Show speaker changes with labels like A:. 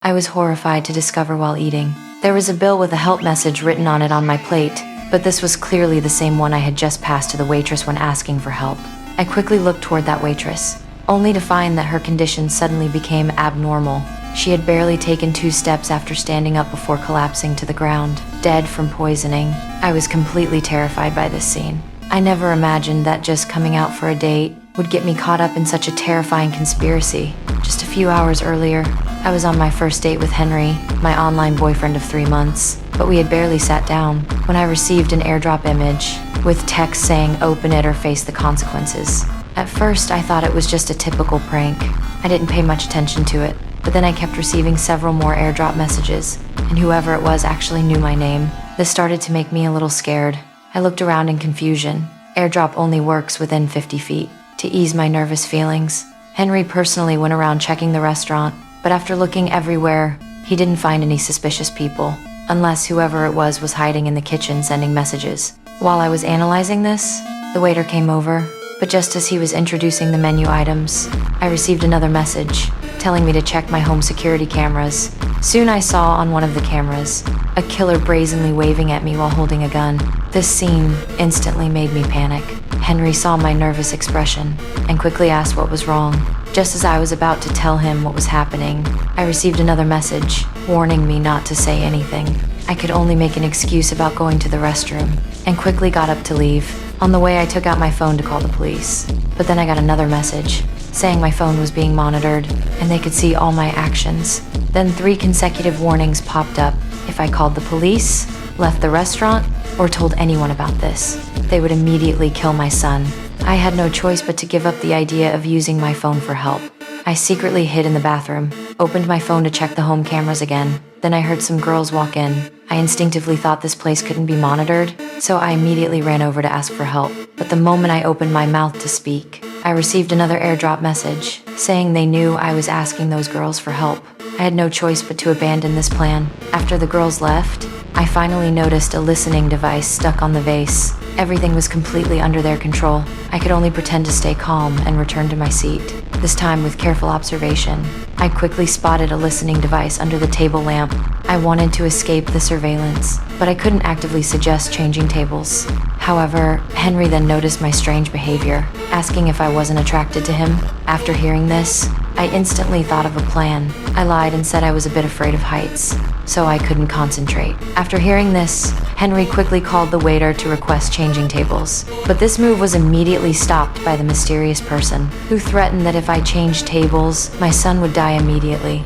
A: I was horrified to discover while eating. There was a bill with a help message written on it on my plate, but this was clearly the same one I had just passed to the waitress when asking for help. I quickly looked toward that waitress, only to find that her condition suddenly became abnormal. She had barely taken 2 steps after standing up before collapsing to the ground, dead from poisoning. I was completely terrified by this scene. I never imagined that just coming out for a date would get me caught up in such a terrifying conspiracy. Just a few hours earlier, I was on my first date with Henry, my online boyfriend of 3 months, but we had barely sat down when I received an airdrop image with text saying open it or face the consequences. At first, I thought it was just a typical prank. I didn't pay much attention to it, but then I kept receiving several more airdrop messages, and whoever it was actually knew my name. This started to make me a little scared. I looked around in confusion. Airdrop only works within 50 feet. To ease my nervous feelings, Henry personally went around checking the restaurant, but after looking everywhere, he didn't find any suspicious people, unless whoever it was hiding in the kitchen sending messages. While I was analyzing this, the waiter came over, but just as he was introducing the menu items, I received another message telling me to check my home security cameras. Soon I saw on one of the cameras a killer brazenly waving at me while holding a gun. This scene instantly made me panic. Henry saw my nervous expression and quickly asked what was wrong. Just as I was about to tell him what was happening, I received another message warning me not to say anything. I could only make an excuse about going to the restroom and quickly got up to leave. On the way, I took out my phone to call the police, but then I got another message saying my phone was being monitored and they could see all my actions. Then 3 consecutive warnings popped up. If I called the police, left the restaurant, or told anyone about this, they would immediately kill my son. I had no choice but to give up the idea of using my phone for help. I secretly hid in the bathroom, opened my phone to check the home cameras again. Then I heard some girls walk in. I instinctively thought this place couldn't be monitored, so I immediately ran over to ask for help. But the moment I opened my mouth to speak, I received another airdrop message saying they knew I was asking those girls for help. I had no choice but to abandon this plan. After the girls left, I finally noticed a listening device stuck on the vase. Everything was completely under their control. I could only pretend to stay calm and return to my seat. This time, with careful observation, I quickly spotted a listening device under the table lamp. I wanted to escape the surveillance, but I couldn't actively suggest changing tables. However, Henry then noticed my strange behavior, asking if I wasn't attracted to him. After hearing this, I instantly thought of a plan. I lied and said I was a bit afraid of heights, so I couldn't concentrate. After hearing this, Henry quickly called the waiter to request changing tables. But this move was immediately stopped by the mysterious person, who threatened that if I changed tables, my son would die immediately.